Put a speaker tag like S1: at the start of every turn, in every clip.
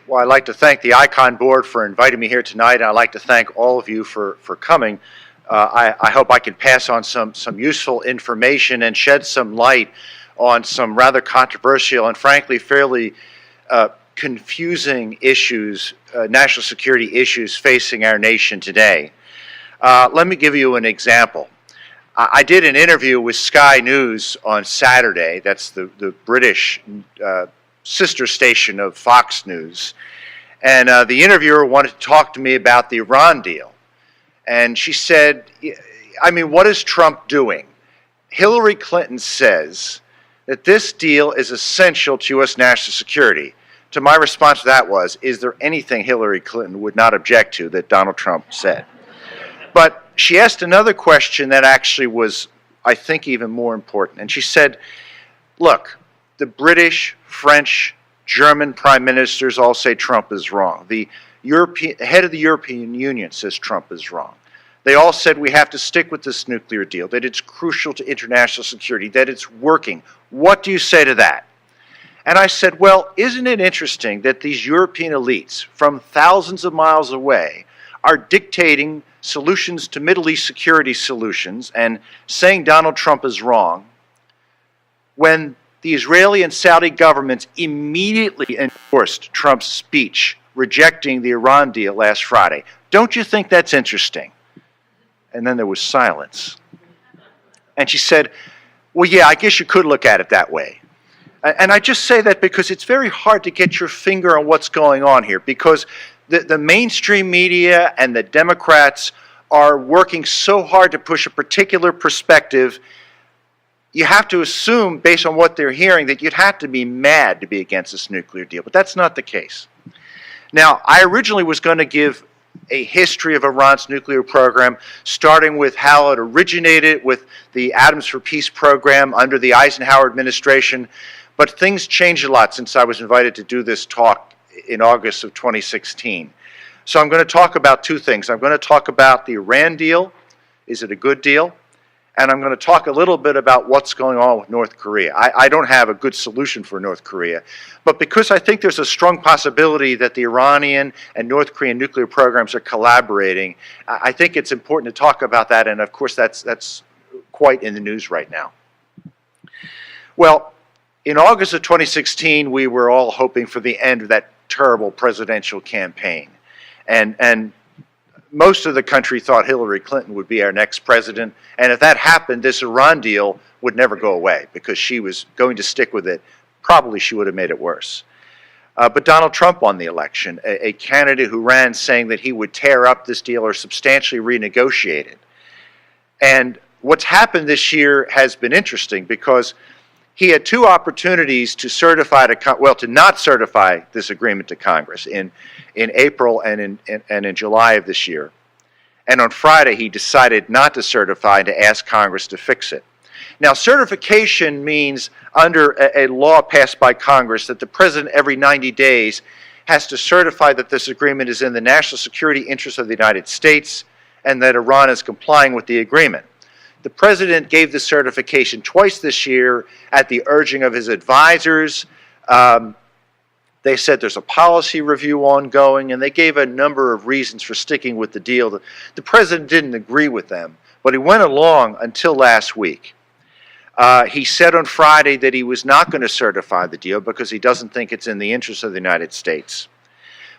S1: Well, I'd like to thank the ICON board for inviting me here tonight, and I'd like to thank all of you for coming. I hope I can pass on some useful information and shed some light on some rather controversial and frankly fairly confusing issues, national security issues facing our nation today. Let me give you an example. I did an interview with Sky News on Saturday. That's the British sister station of Fox News. And the interviewer wanted to talk to me about the Iran deal. And she said, I mean, what is Trump doing? Hillary Clinton says that this deal is essential to U.S. national security. To my response to that was, is there anything Hillary Clinton would not object to that Donald Trump said? But she asked another question that actually was, I think, even more important. And she said, look, the British, French, German prime ministers all say Trump is wrong. The head of the European Union says Trump is wrong. They all said we have to stick with this nuclear deal, that it's crucial to international security, that it's working. What do you say to that? And I said, well, isn't it interesting that these European elites from thousands of miles away are dictating solutions to Middle East security solutions and saying Donald Trump is wrong when the Israeli and Saudi governments immediately endorsed Trump's speech rejecting the Iran deal last Friday? Don't you think that's interesting? And then there was silence. And she said, well, yeah, I guess you could look at it that way. And I just say that because it's very hard to get your finger on what's going on here, because the mainstream media and the Democrats are working so hard to push a particular perspective. You have to assume, based on what they're hearing, that you'd have to be mad to be against this nuclear deal, but that's not the case. Now, I originally was going to give a history of Iran's nuclear program, starting with how it originated with the Atoms for Peace program under the Eisenhower administration, but things changed a lot since I was invited to do this talk in August of 2016. So I'm going to talk about two things. I'm going to talk about the Iran deal. Is it a good deal? And I'm going to talk a little bit about what's going on with North Korea. I don't have a good solution for North Korea, but because I think there's a strong possibility that the Iranian and North Korean nuclear programs are collaborating, I think it's important to talk about that, and of course that's quite in the news right now. Well, in August of 2016, we were all hoping for the end of that terrible presidential campaign. And most of the country thought Hillary Clinton would be our next president. And if that happened, this Iran deal would never go away because she was going to stick with it. Probably she would have made it worse. But Donald Trump won the election, a candidate who ran saying that he would tear up this deal or substantially renegotiate it. And what's happened this year has been interesting because he had two opportunities to certify to not certify this agreement to Congress in April and in July of this year. And on Friday, he decided not to certify and to ask Congress to fix it. Now, certification means under a law passed by Congress that the president every 90 days has to certify that this agreement is in the national security interests of the United States and that Iran is complying with the agreement. The president gave the certification twice this year at the urging of his advisors. They said there's a policy review ongoing, and they gave a number of reasons for sticking with the deal. The president didn't agree with them, but he went along until last week. He said on Friday that he was not going to certify the deal because he doesn't think it's in the interest of the United States.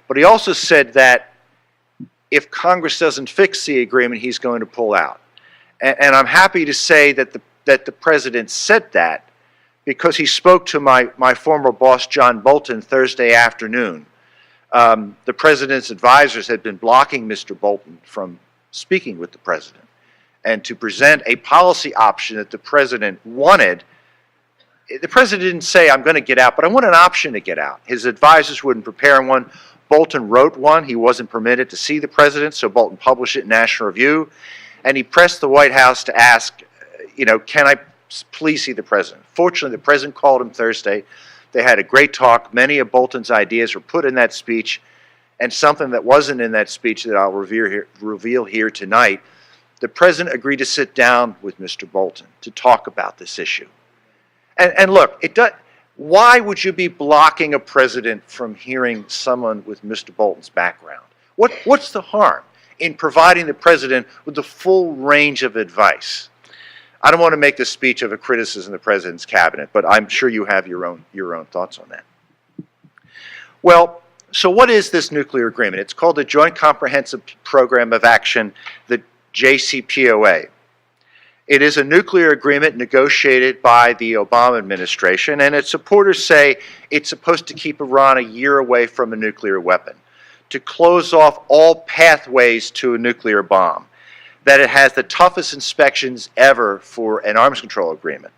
S1: But he also said that if Congress doesn't fix the agreement, he's going to pull out. And I'm happy to say that the president said that because he spoke to my former boss, John Bolton, Thursday afternoon. The president's advisors had been blocking Mr. Bolton from speaking with the president and to present a policy option that the president wanted. The president didn't say, I'm going to get out, but I want an option to get out. His advisors wouldn't prepare one. Bolton wrote one. He wasn't permitted to see the president, so Bolton published it in National Review. And he pressed the White House to ask, can I please see the president? Fortunately, the president called him Thursday. They had a great talk. Many of Bolton's ideas were put in that speech, and something that wasn't in that speech that I'll reveal here tonight. The president agreed to sit down with Mr. Bolton to talk about this issue. And look, Why would you be blocking a president from hearing someone with Mr. Bolton's background? What's the harm in providing the president with the full range of advice? I don't want to make this speech of a criticism of the president's cabinet, but I'm sure you have your own thoughts on that. Well, so what is this nuclear agreement? It's called the Joint Comprehensive Program of Action, the JCPOA. It is a nuclear agreement negotiated by the Obama administration, and its supporters say it's supposed to keep Iran a year away from a nuclear weapon, to close off all pathways to a nuclear bomb, that it has the toughest inspections ever for an arms control agreement,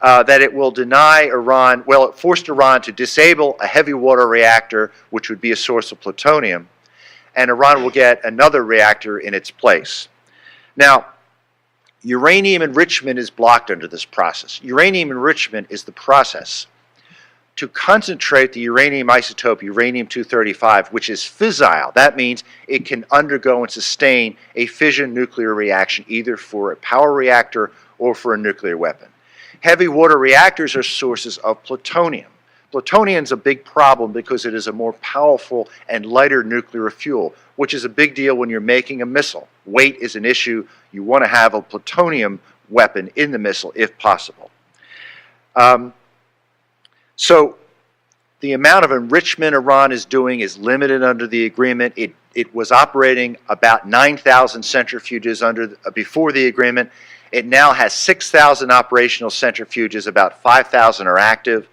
S1: that it will deny Iran, well, it forced Iran to disable a heavy water reactor, which would be a source of plutonium, and Iran will get another reactor in its place. Now, uranium enrichment is blocked under this process. Uranium enrichment is the process to concentrate the uranium isotope uranium-235, which is fissile. That means it can undergo and sustain a fission nuclear reaction, either for a power reactor or for a nuclear weapon. Heavy water reactors are sources of plutonium. Plutonium is a big problem because it is a more powerful and lighter nuclear fuel, which is a big deal when you're making a missile. Weight is an issue. You want to have a plutonium weapon in the missile if possible. So the amount of enrichment Iran is doing is limited under the agreement. It was operating about 9,000 centrifuges before the agreement. It now has 6,000 operational centrifuges, about 5,000 are active.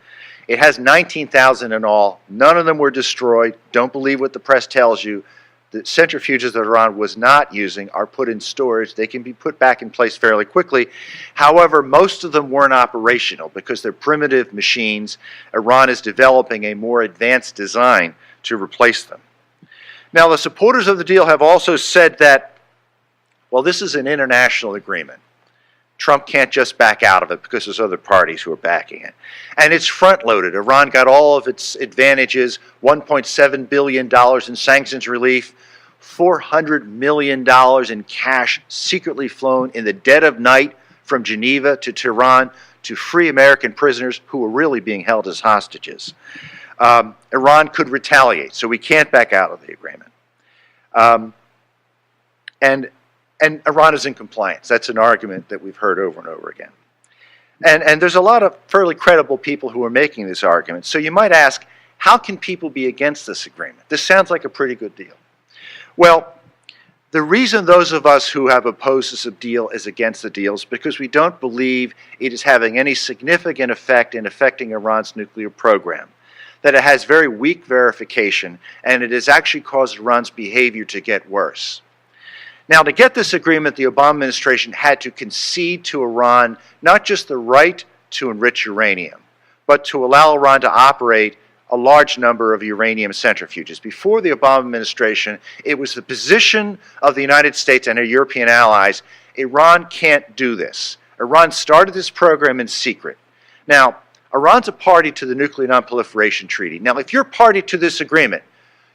S1: It has 19,000 in all. None of them were destroyed. Don't believe what the press tells you. The centrifuges that Iran was not using are put in storage. They can be put back in place fairly quickly. However, most of them weren't operational because they're primitive machines. Iran is developing a more advanced design to replace them. Now, the supporters of the deal have also said that, well, this is an international agreement. Trump can't just back out of it because there's other parties who are backing it. And it's front-loaded. Iran got all of its advantages, $1.7 billion in sanctions relief, $400 million in cash secretly flown in the dead of night from Geneva to Tehran to free American prisoners who were really being held as hostages. Iran could retaliate, so we can't back out of the agreement. And Iran is in compliance. That's an argument that we've heard over and over again. And there's a lot of fairly credible people who are making this argument. So you might ask, how can people be against this agreement? This sounds like a pretty good deal. Well, the reason those of us who have opposed this deal is against the deal is because we don't believe it is having any significant effect in affecting Iran's nuclear program, that it has very weak verification, and it has actually caused Iran's behavior to get worse. Now, to get this agreement, the Obama administration had to concede to Iran not just the right to enrich uranium, but to allow Iran to operate a large number of uranium centrifuges. Before the Obama administration, it was the position of the United States and our European allies, Iran can't do this. Iran started this program in secret. Now, Iran's a party to the Nuclear Nonproliferation Treaty. Now, if you're party to this agreement,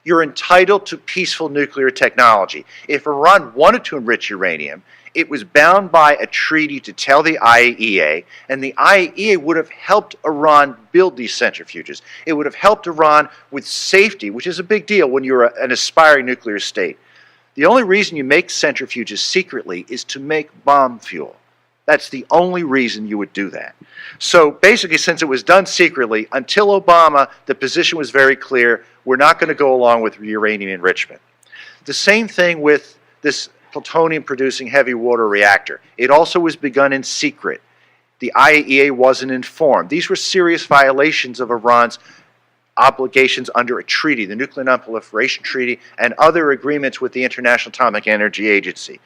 S1: you're entitled to peaceful nuclear technology. If Iran wanted to enrich uranium, it was bound by a treaty to tell the IAEA, and the IAEA would have helped Iran build these centrifuges. It would have helped Iran with safety, which is a big deal when you're an aspiring nuclear state. The only reason you make centrifuges secretly is to make bomb fuel. That's the only reason you would do that. So basically, since it was done secretly, until Obama, the position was very clear, we're not going to go along with uranium enrichment. The same thing with this plutonium-producing heavy water reactor. It also was begun in secret. The IAEA wasn't informed. These were serious violations of Iran's obligations under a treaty, the Nuclear Nonproliferation Treaty, and other agreements with the International Atomic Energy Agency.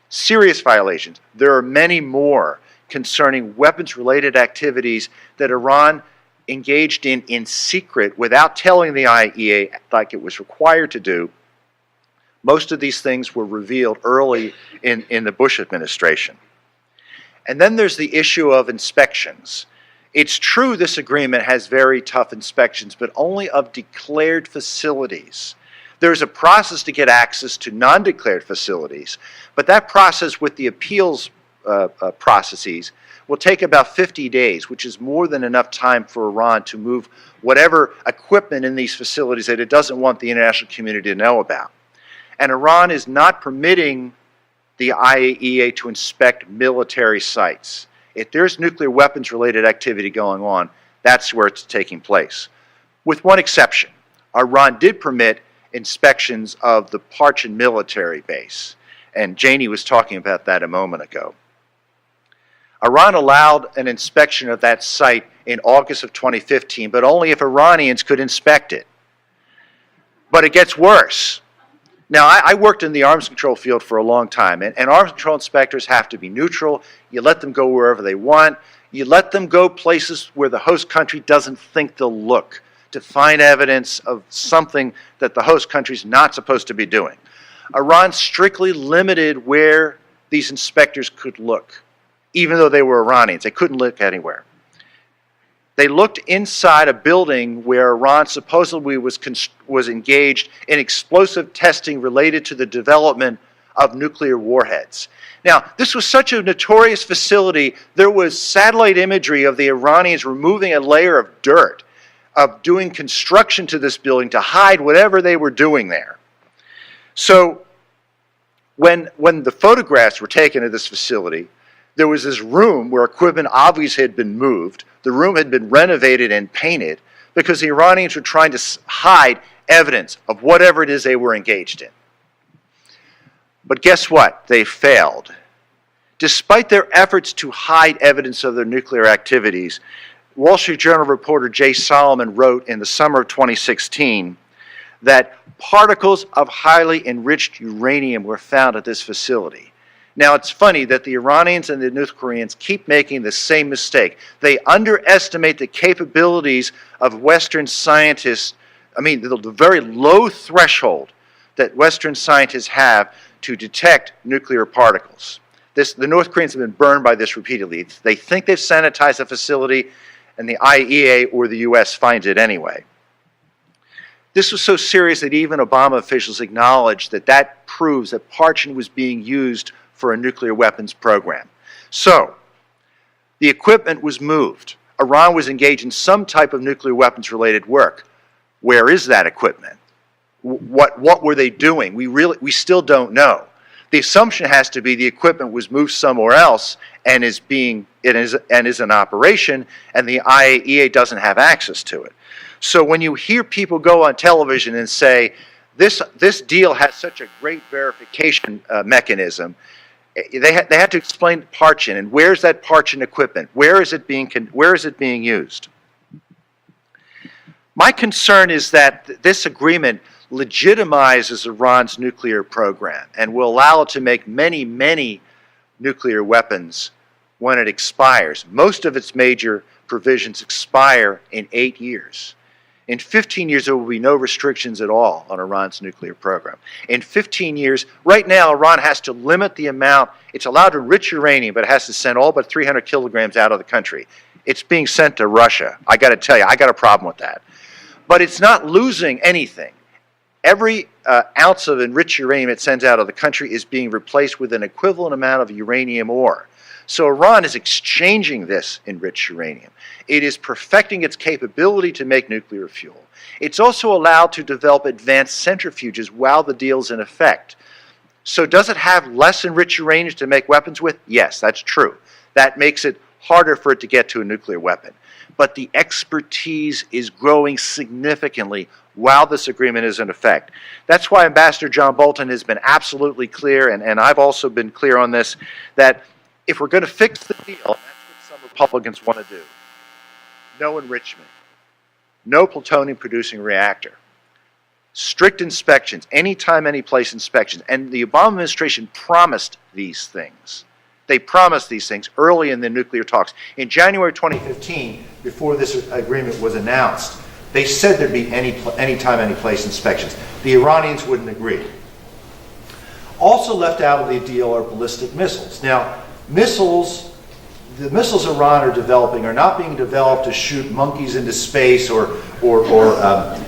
S1: Serious violations. There are many more concerning weapons-related activities that Iran engaged in secret without telling the IAEA like it was required to do. Most of these things were revealed early in the Bush administration. And then there's the issue of inspections. It's true this agreement has very tough inspections, but only of declared facilities. There's a process to get access to non-declared facilities, but that process with the appeals processes will take about 50 days, which is more than enough time for Iran to move whatever equipment in these facilities that it doesn't want the international community to know about. And Iran is not permitting the IAEA to inspect military sites. If there's nuclear weapons-related activity going on, that's where it's taking place. With one exception, Iran did permit inspections of the Parchin military base, and Janie was talking about that a moment ago. Iran allowed an inspection of that site in August of 2015, but only if Iranians could inspect it. But it gets worse. Now, I worked in the arms control field for a long time, and arms control inspectors have to be neutral. You let them go wherever they want. You let them go places where the host country doesn't think they'll look to find evidence of something that the host country's not supposed to be doing. Iran strictly limited where these inspectors could look, even though they were Iranians. They couldn't look anywhere. They looked inside a building where Iran supposedly was engaged in explosive testing related to the development of nuclear warheads. Now, this was such a notorious facility, there was satellite imagery of the Iranians removing a layer of dirt, of doing construction to this building to hide whatever they were doing there. So, when the photographs were taken of this facility, there was this room where equipment obviously had been moved. The room had been renovated and painted because the Iranians were trying to hide evidence of whatever it is they were engaged in. But guess what? They failed. Despite their efforts to hide evidence of their nuclear activities, Wall Street Journal reporter Jay Solomon wrote in the summer of 2016 that particles of highly enriched uranium were found at this facility. Now, it's funny that the Iranians and the North Koreans keep making the same mistake. They underestimate the capabilities of Western scientists, the very low threshold that Western scientists have to detect nuclear particles. The North Koreans have been burned by this repeatedly. They think they've sanitized the facility, and the IAEA or the US finds it anyway. This was so serious that even Obama officials acknowledged that that proves that Parchin was being used for a nuclear weapons program. So, the equipment was moved. Iran was engaged in some type of nuclear weapons-related work. Where is that equipment? What were they doing? We still don't know. The assumption has to be the equipment was moved somewhere else and is in operation, and the IAEA doesn't have access to it. So when you hear people go on television and say, this deal has such a great verification mechanism, they had to explain Parchin, and where's that Parchin equipment? Where is it being used? My concern is that this agreement legitimizes Iran's nuclear program and will allow it to make many, many nuclear weapons when it expires. Most of its major provisions expire in 8 years. In 15 years, there will be no restrictions at all on Iran's nuclear program. In 15 years, right now, Iran has to limit the amount. It's allowed to enrich uranium, but it has to send all but 300 kilograms out of the country. It's being sent to Russia. I got to tell you, I got a problem with that. But it's not losing anything. Every ounce of enriched uranium it sends out of the country is being replaced with an equivalent amount of uranium ore. So Iran is exchanging this enriched uranium. It is perfecting its capability to make nuclear fuel. It's also allowed to develop advanced centrifuges while the deal's in effect. So does it have less enriched uranium to make weapons with? Yes, that's true. That makes it harder for it to get to a nuclear weapon. But the expertise is growing significantly while this agreement is in effect. That's why Ambassador John Bolton has been absolutely clear, and I've also been clear on this, that if we're going to fix the deal, and that's what some Republicans want to do, no enrichment, no plutonium-producing reactor, strict inspections, anytime, anyplace inspections, and the Obama administration promised these things. They promised these things early in the nuclear talks. In January 2015, before this agreement was announced, they said there'd be anytime, anyplace inspections. The Iranians wouldn't agree. Also left out of the deal are ballistic missiles. Now, the missiles Iran are developing are not being developed to shoot monkeys into space or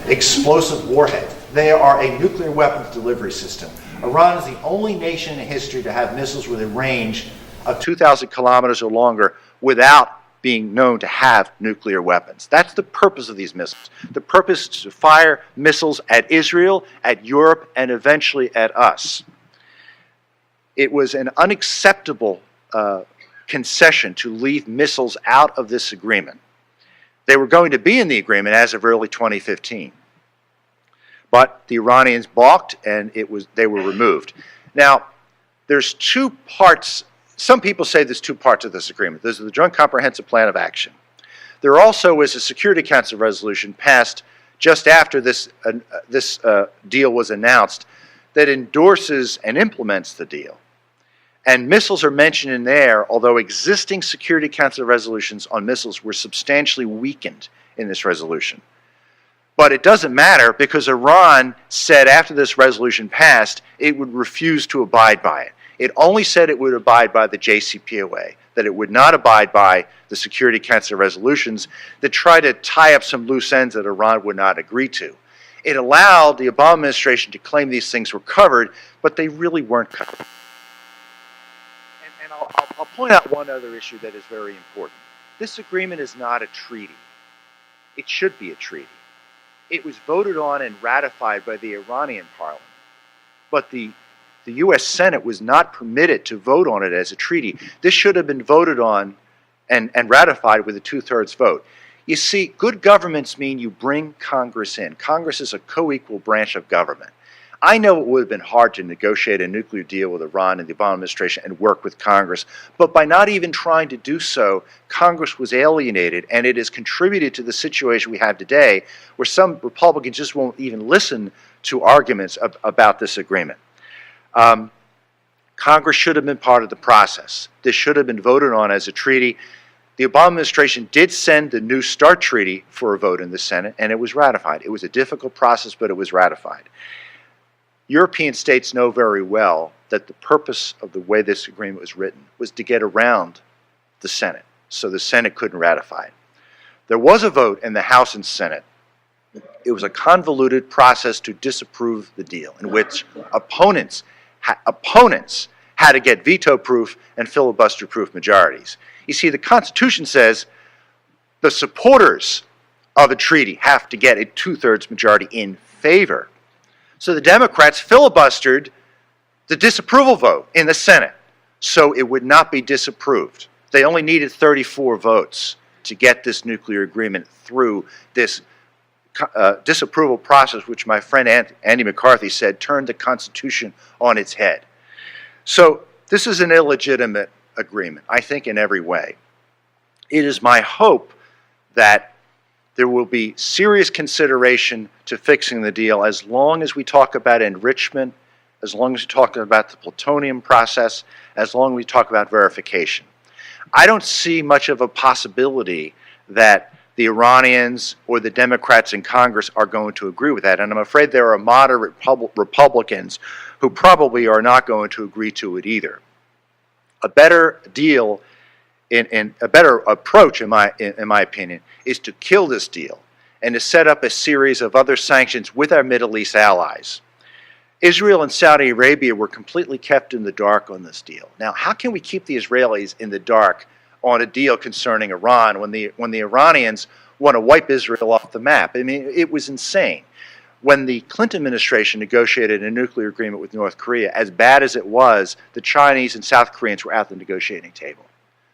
S1: explosive warheads. They are a nuclear weapons delivery system. Iran is the only nation in history to have missiles with a range of 2,000 kilometers or longer without being known to have nuclear weapons. That's the purpose of these missiles. The purpose is to fire missiles at Israel, at Europe, and eventually at us. It was an unacceptable concession to leave missiles out of this agreement. They were going to be in the agreement as of early 2015. But the Iranians balked, and they were removed. Now, there's two parts. Some people say there's two parts of this agreement. There's the Joint Comprehensive Plan of Action. There also is a Security Council resolution passed just after this deal was announced that endorses and implements the deal. And missiles are mentioned in there, although existing Security Council resolutions on missiles were substantially weakened in this resolution. But it doesn't matter because Iran said after this resolution passed, it would refuse to abide by it. It only said it would abide by the JCPOA, that it would not abide by the Security Council resolutions that try to tie up some loose ends that Iran would not agree to. It allowed the Obama administration to claim these things were covered, but they really weren't covered. And I'll point out one other issue that is very important. This agreement is not a treaty. It should be a treaty. It was voted on and ratified by the Iranian parliament, but the U.S. Senate was not permitted to vote on it as a treaty. This should have been voted on and ratified with a two-thirds vote. You see, good governments mean you bring Congress in. Congress is a co-equal branch of government. I know it would have been hard to negotiate a nuclear deal with Iran and the Obama administration and work with Congress, but by not even trying to do so, Congress was alienated, and it has contributed to the situation we have today where some Republicans just won't even listen to arguments about this agreement. Congress should have been part of the process. This should have been voted on as a treaty. The Obama administration did send the New START treaty for a vote in the Senate, and it was ratified. It was a difficult process, but it was ratified. European states know very well that the purpose of the way this agreement was written was to get around the Senate, so the Senate couldn't ratify it. There was a vote in the House and Senate. It was a convoluted process to disapprove the deal, in which opponents had to get veto-proof and filibuster-proof majorities. You see, the Constitution says the supporters of a treaty have to get a two-thirds majority in favor. So the Democrats filibustered the disapproval vote in the Senate, so it would not be disapproved. They only needed 34 votes to get this nuclear agreement through this disapproval process, which my friend Andy McCarthy said turned the Constitution on its head. So this is an illegitimate agreement, I think, in every way. It is my hope that there will be serious consideration to fixing the deal as long as we talk about enrichment, as long as we talk about the plutonium process, as long as we talk about verification. I don't see much of a possibility that the Iranians or the Democrats in Congress are going to agree with that, and I'm afraid there are moderate Republicans who probably are not going to agree to it either. A better deal, a better approach, in my opinion, is to kill this deal and to set up a series of other sanctions with our Middle East allies. Israel and Saudi Arabia were completely kept in the dark on this deal. Now, how can we keep the Israelis in the dark on a deal concerning Iran when the Iranians want to wipe Israel off the map? I mean, it was insane. When the Clinton administration negotiated a nuclear agreement with North Korea, as bad as it was, the Chinese and South Koreans were at the negotiating table.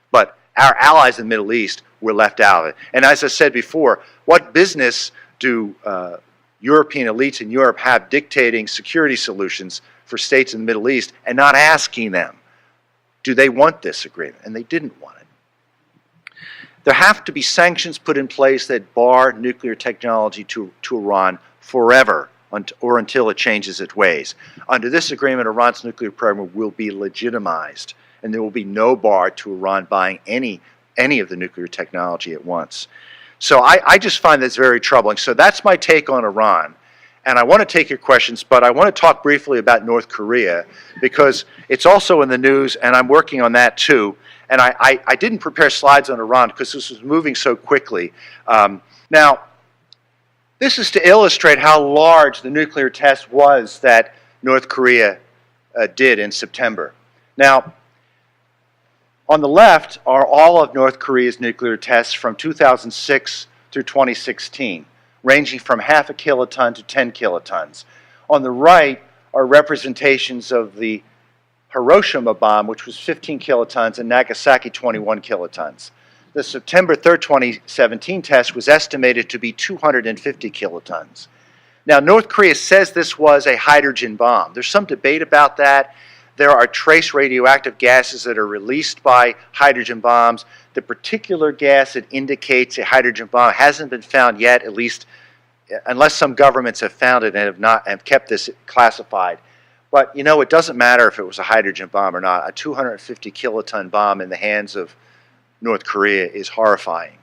S1: But our allies in the Middle East were left out of it. And as I said before, what business do European elites in Europe have dictating security solutions for states in the Middle East and not asking them, do they want this agreement? And they didn't want it. There have to be sanctions put in place that bar nuclear technology to Iran forever or until it changes its ways. Under this agreement, Iran's nuclear program will be legitimized, and there will be no bar to Iran buying any of the nuclear technology at once. So I just find this very troubling. So that's my take on Iran. And I want to take your questions, but I want to talk briefly about North Korea because it's also in the news, and I'm working on that too. And I didn't prepare slides on Iran because this was moving so quickly. Now, this is to illustrate how large the nuclear test was that North Korea did in September. Now, On the left are all of North Korea's nuclear tests from 2006 through 2016, ranging from half a kiloton to 10 kilotons. On the right are representations of the Hiroshima bomb, which was 15 kilotons, and Nagasaki 21 kilotons. The September 3rd, 2017 test was estimated to be 250 kilotons. Now, North Korea says this was a hydrogen bomb. There's some debate about that. There are trace radioactive gases that are released by hydrogen bombs. The particular gas that indicates a hydrogen bomb hasn't been found yet, at least unless some governments have found it and have kept this classified. But, you know, it doesn't matter if it was a hydrogen bomb or not. A 250 kiloton bomb in the hands of North Korea is horrifying.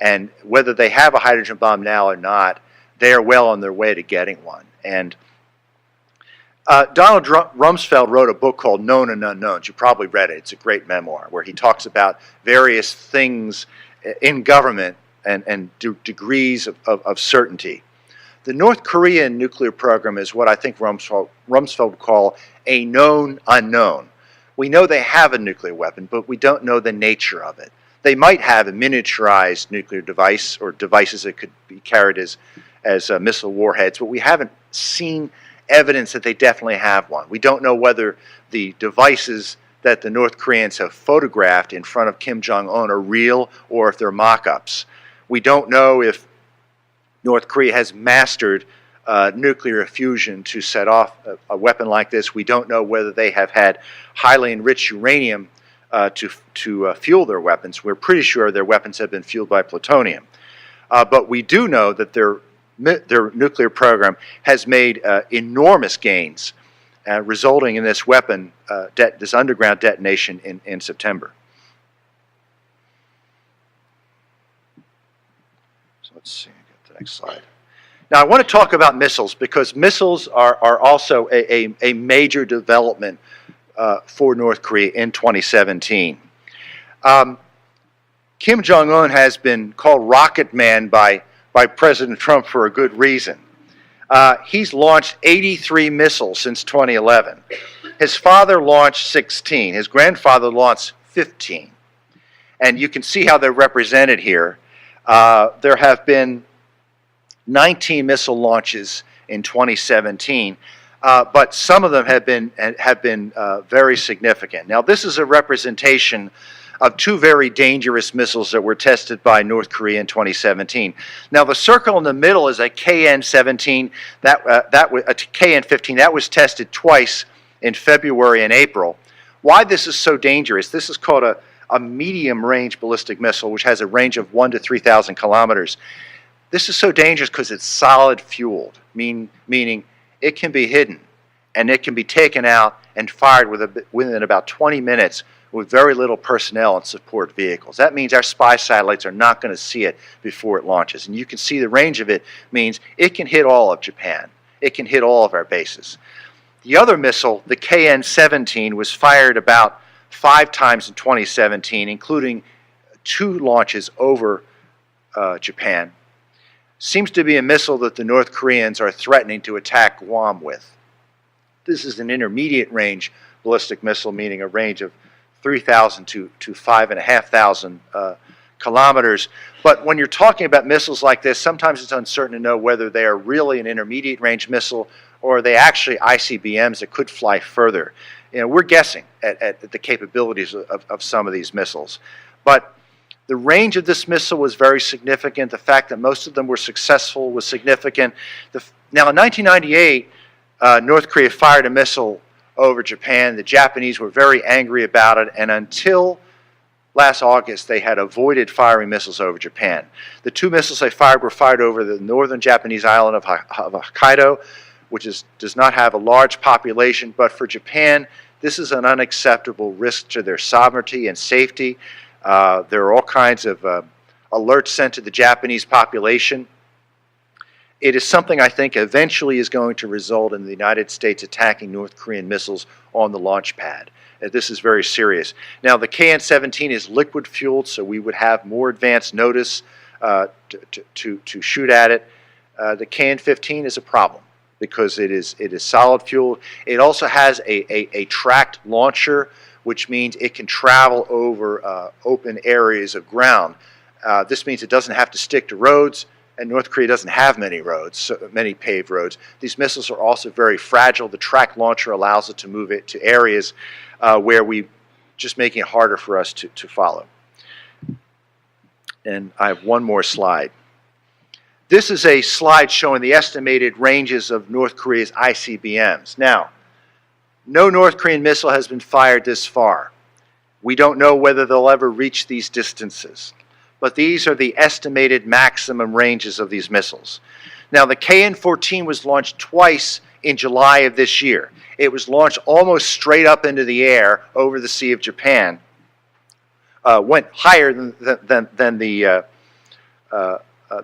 S1: And whether they have a hydrogen bomb now or not, they are well on their way to getting one. And Donald Rumsfeld wrote a book called Known and Unknowns. You probably read it. It's a great memoir where he talks about various things in government and degrees of certainty. The North Korean nuclear program is what I think Rumsfeld would call a known unknown. We know they have a nuclear weapon, but we don't know the nature of it. They might have a miniaturized nuclear device or devices that could be carried as missile warheads, but we haven't seen evidence that they definitely have one. We don't know whether the devices that the North Koreans have photographed in front of Kim Jong-un are real or if they're mock-ups. We don't know if North Korea has mastered nuclear fusion to set off a weapon like this. We don't know whether they have had highly enriched uranium to fuel their weapons. We're pretty sure their weapons have been fueled by plutonium. But we do know that their nuclear program has made enormous gains, resulting in this weapon, this underground detonation in September. So let's see, get the next slide. Now I want to talk about missiles because missiles are also a major development for North Korea in 2017. Kim Jong-un has been called Rocket Man by President Trump for a good reason. He's launched 83 missiles since 2011. His father launched 16. His grandfather launched 15. And you can see how they're represented here. There have been 19 missile launches in 2017, but some of them have been very significant. Now, this is a representation of two very dangerous missiles that were tested by North Korea in 2017. Now, the circle in the middle is a KN-17, a KN-15 that was tested twice in February and April. Why this is so dangerous? This is called a medium-range ballistic missile, which has a range of 1,000 to 3,000 kilometers. This is so dangerous because it's solid-fueled, meaning it can be hidden, and it can be taken out and fired within about 20 minutes with very little personnel and support vehicles. That means our spy satellites are not going to see it before it launches. And you can see the range of it means it can hit all of Japan. It can hit all of our bases. The other missile, the KN-17, was fired about 5 times in 2017, including 2 launches over Japan. Seems to be a missile that the North Koreans are threatening to attack Guam with. This is an intermediate range ballistic missile, meaning a range of 3,000 to 5,500 kilometers. But when you're talking about missiles like this, sometimes it's uncertain to know whether they are really an intermediate range missile or are they actually ICBMs that could fly further. You know, we're guessing at the capabilities of some of these missiles. But the range of this missile was very significant. The fact that most of them were successful was significant. Now, in 1998, North Korea fired a missile over Japan. The Japanese were very angry about it, and until last August, they had avoided firing missiles over Japan. The 2 missiles they fired were fired over the northern Japanese island of Hokkaido, which does not have a large population, but for Japan, this is an unacceptable risk to their sovereignty and safety. There are all kinds of alerts sent to the Japanese population. It is something I think eventually is going to result in the United States attacking North Korean missiles on the launch pad. This is very serious. Now, the KN-17 is liquid fueled, so we would have more advanced notice to shoot at it. The KN-15 is a problem because it is solid fueled. It also has a tracked launcher, which means it can travel over open areas of ground. This means it doesn't have to stick to roads, and North Korea doesn't have many roads, so many paved roads. These missiles are also very fragile. The track launcher allows it to move it to areas where we just making it harder for us to follow. And I have one more slide. This is a slide showing the estimated ranges of North Korea's ICBMs. Now, no North Korean missile has been fired this far. We don't know whether they'll ever reach these distances. But these are the estimated maximum ranges of these missiles. Now, the KN-14 was launched twice in July of this year. It was launched almost straight up into the air over the Sea of Japan. Went higher than the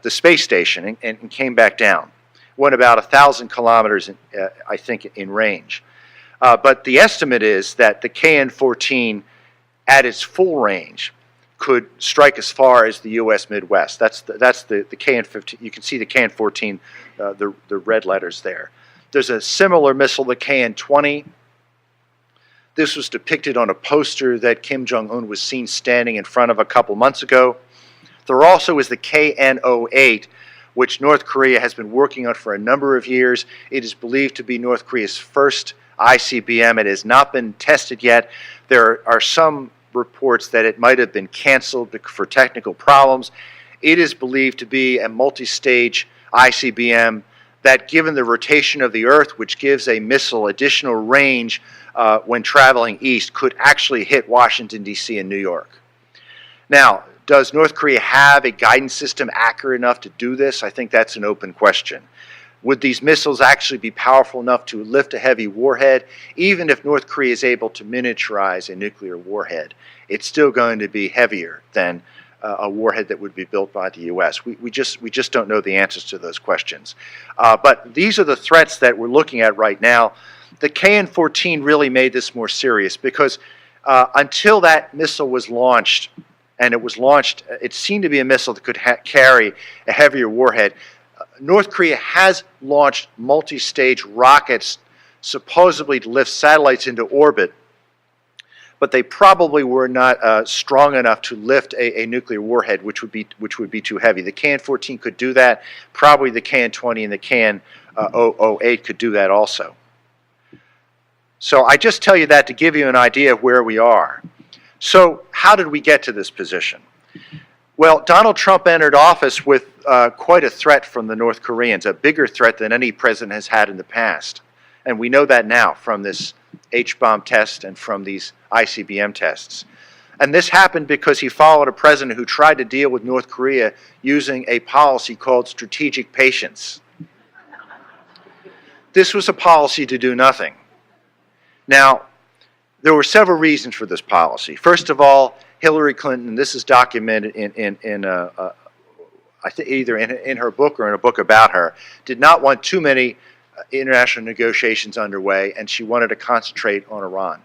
S1: space station and came back down. Went about 1,000 kilometers, I think, in range. But the estimate is that the KN-14, at its full range, could strike as far as the U.S. Midwest. That's the KN-15. You can see the KN-14, the red letters there. There's a similar missile, the KN-20. This was depicted on a poster that Kim Jong-un was seen standing in front of a couple months ago. There also is the KN-08, which North Korea has been working on for a number of years. It is believed to be North Korea's first ICBM. It has not been tested yet. There are some reports that it might have been canceled for technical problems. It is believed to be a multi-stage ICBM that, given the rotation of the Earth, which gives a missile additional range when traveling east, could actually hit Washington, D.C. and New York. Now, does North Korea have a guidance system accurate enough to do this? I think that's an open question. Would these missiles actually be powerful enough to lift a heavy warhead? Even if North Korea is able to miniaturize a nuclear warhead, it's still going to be heavier than a warhead that would be built by the U.S. We just don't know the answers to those questions. But these are the threats that we're looking at right now. The KN-14 really made this more serious because until that missile was launched, and it seemed to be a missile that could carry a heavier warhead. North Korea has launched multi-stage rockets supposedly to lift satellites into orbit, but they probably were not strong enough to lift a nuclear warhead, which would be too heavy. The KN-14 could do that. Probably the KN-20 and the KN-08 could do that also. So I just tell you that to give you an idea of where we are. So how did we get to this position? Well, Donald Trump entered office with quite a threat from the North Koreans, a bigger threat than any president has had in the past. And we know that now from this H-bomb test and from these ICBM tests. And this happened because he followed a president who tried to deal with North Korea using a policy called strategic patience. This was a policy to do nothing. Now, there were several reasons for this policy. First of all, Hillary Clinton, this is documented I think either in her book or in a book about her, did not want too many international negotiations underway, and she wanted to concentrate on Iran.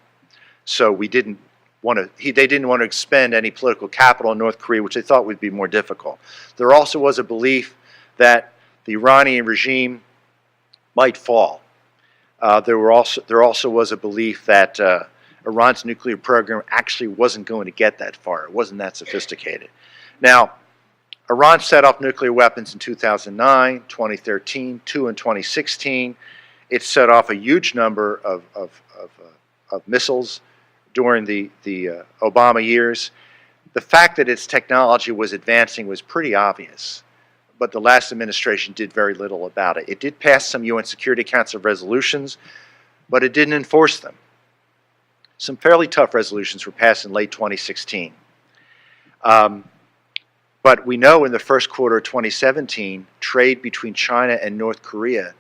S1: So they didn't want to expend any political capital in North Korea, which they thought would be more difficult. There also was a belief that the Iranian regime might fall. There also was a belief that Iran's nuclear program actually wasn't going to get that far. It wasn't that sophisticated. Now, Iran set off nuclear weapons in 2009, 2013, 2 in 2016. It set off a huge number of missiles during the Obama years. The fact that its technology was advancing was pretty obvious, but the last administration did very little about it. It did pass some UN Security Council resolutions, but it didn't enforce them. Some fairly tough resolutions were passed in late 2016. But we know in the first quarter of 2017, trade between China and North Korea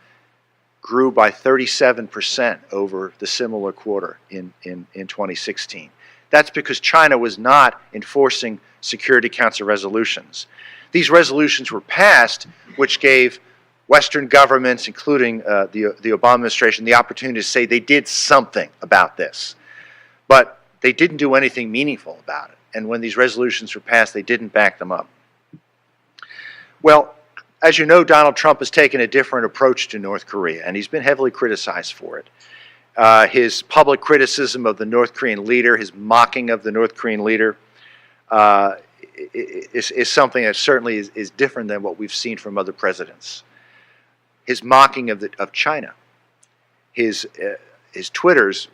S1: grew by 37% over the similar quarter in 2016. That's because China was not enforcing Security Council resolutions. These resolutions were passed, which gave Western governments, including the Obama administration, the opportunity to say they did something about this. But they didn't do anything meaningful about it. And when these resolutions were passed, they didn't back them up. Well, as you know, Donald Trump has taken a different approach to North Korea, and he's been heavily criticized for it. His public criticism of the North Korean leader, his mocking of the North Korean leader, is something that certainly is different than what we've seen from other presidents. His mocking of China, his Twitters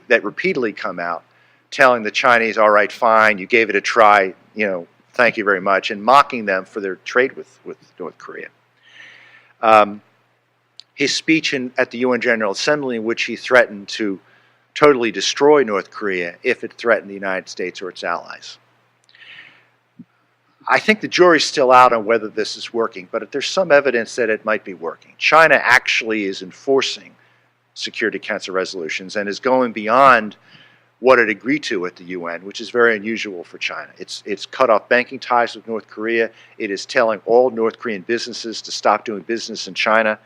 S1: that repeatedly come out telling the Chinese, all right, fine, you gave it a try, thank you very much, and mocking them for their trade with North Korea. His speech at the UN General Assembly, in which he threatened to totally destroy North Korea if it threatened the United States or its allies. I think the jury's still out on whether this is working, but there's some evidence that it might be working. China actually is enforcing Security Council resolutions and is going beyond what it agreed to at the UN, which is very unusual for China. It's cut off banking ties with North Korea. It is telling all North Korean businesses to stop doing business in China,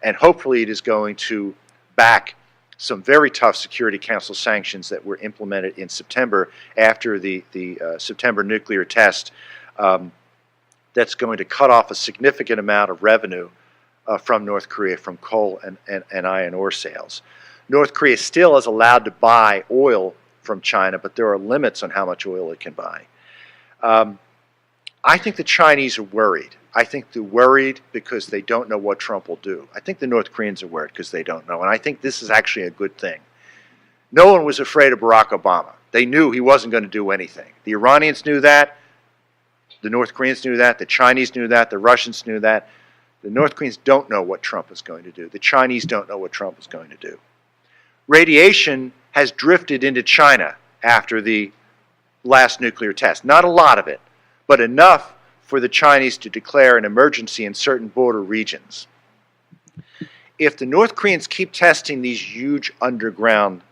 S1: and hopefully it is going to back some very tough Security Council sanctions that were implemented in September after the September nuclear test. That's going to cut off a significant amount of revenue from North Korea from coal and iron ore sales. North Korea still is allowed to buy oil from China, but there are limits on how much oil it can buy. I think the Chinese are worried. I think they're worried because they don't know what Trump will do. I think the North Koreans are worried because they don't know, and I think this is actually a good thing. No one was afraid of Barack Obama. They knew he wasn't going to do anything. The Iranians knew that. The North Koreans knew that. The Chinese knew that. The Russians knew that. The North Koreans don't know what Trump is going to do. The Chinese don't know what Trump is going to do. Radiation has drifted into China after the last nuclear test. Not a lot of it, but enough for the Chinese to declare an emergency in certain border regions. If the North Koreans keep testing these huge underground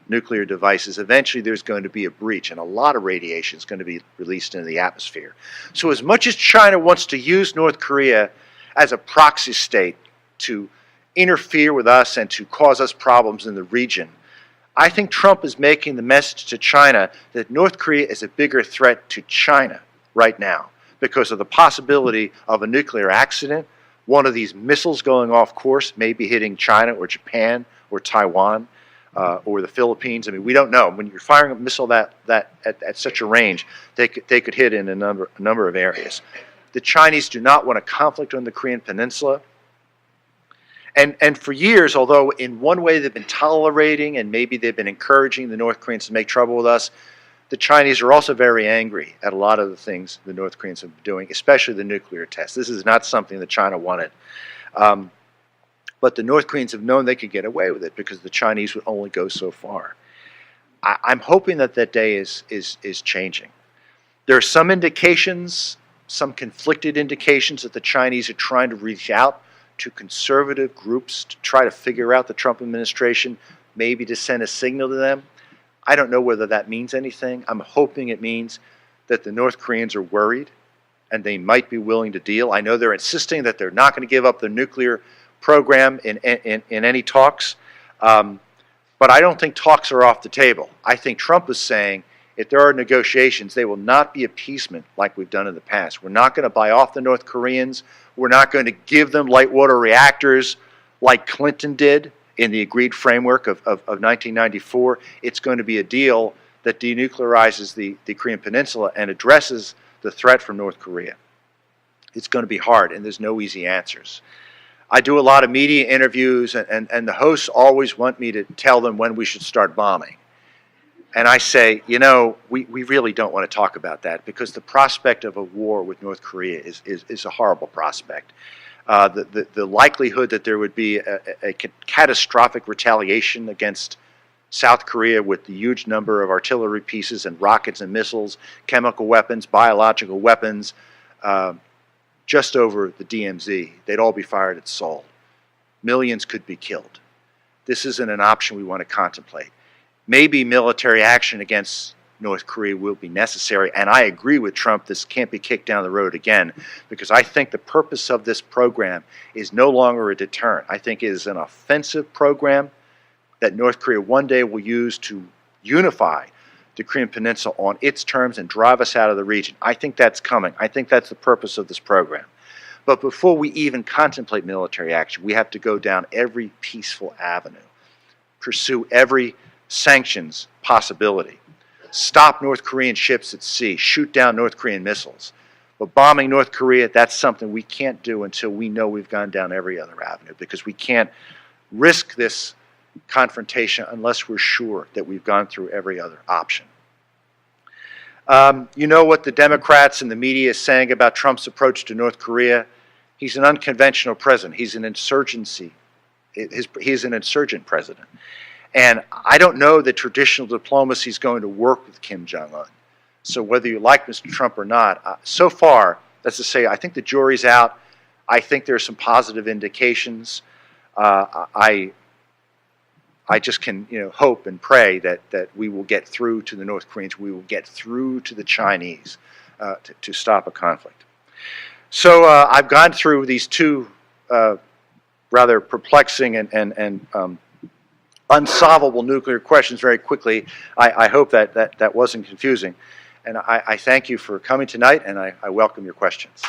S1: nuclear devices, eventually there's going to be a breach, and a lot of radiation is going to be released into the atmosphere. So as much as China wants to use North Korea as a proxy state to interfere with us and to cause us problems in the region, I think Trump is making the message to China that North Korea is a bigger threat to China right now because of the possibility of a nuclear accident, one of these missiles going off course, maybe hitting China or Japan or Taiwan or the Philippines. I mean, we don't know. When you're firing a missile at such a range, they could hit in a number of areas. The Chinese do not want a conflict on the Korean Peninsula. And for years, although in one way they've been tolerating and maybe they've been encouraging the North Koreans to make trouble with us, the Chinese are also very angry at a lot of the things the North Koreans have been doing, especially the nuclear tests. This is not something that China wanted. But the North Koreans have known they could get away with it because the Chinese would only go so far. I'm hoping that day is changing. There are some indications, some conflicted indications that the Chinese are trying to reach out to conservative groups to try to figure out the Trump administration, maybe to send a signal to them. I don't know whether that means anything. I'm hoping it means that the North Koreans are worried and they might be willing to deal. I know they're insisting that they're not going to give up their nuclear program in any talks, but I don't think talks are off the table. I think Trump is saying if there are negotiations, they will not be appeasement like we've done in the past. We're not going to buy off the North Koreans. We're not going to give them light water reactors like Clinton did in the agreed framework of 1994. It's going to be a deal that denuclearizes the Korean Peninsula and addresses the threat from North Korea. It's going to be hard, and there's no easy answers. I do a lot of media interviews, and the hosts always want me to tell them when we should start bombing. And I say, we really don't want to talk about that because the prospect of a war with North Korea is a horrible prospect. The likelihood that there would be a catastrophic retaliation against South Korea with the huge number of artillery pieces and rockets and missiles, chemical weapons, biological weapons, just over the DMZ. They'd all be fired at Seoul. Millions could be killed. This isn't an option we want to contemplate. Maybe military action against North Korea will be necessary, and I agree with Trump, this can't be kicked down the road again, because I think the purpose of this program is no longer a deterrent. I think it is an offensive program that North Korea one day will use to unify the Korean Peninsula on its terms and drive us out of the region. I think that's coming. I think that's the purpose of this program. But before we even contemplate military action, we have to go down every peaceful avenue. pursue every sanctions possibility. Stop North Korean ships at sea, shoot down North Korean missiles. But bombing North Korea, that's something we can't do until we know we've gone down every other avenue, because we can't risk this confrontation unless we're sure that we've gone through every other option. You know what the Democrats and the media is saying about Trump's approach to North Korea? He's an unconventional president. He's an insurgency. He's an insurgent president. And I don't know that traditional diplomacy is going to work with Kim Jong-un. So whether you like Mr. Trump or not, so far, that's to say, I think the jury's out. I think there are some positive indications. I just can, hope and pray that we will get through to the North Koreans, we will get through to the Chinese to stop a conflict. So I've gone through these two rather perplexing and unsolvable nuclear questions very quickly. I hope that wasn't confusing. And I thank you for coming tonight, and I welcome your questions.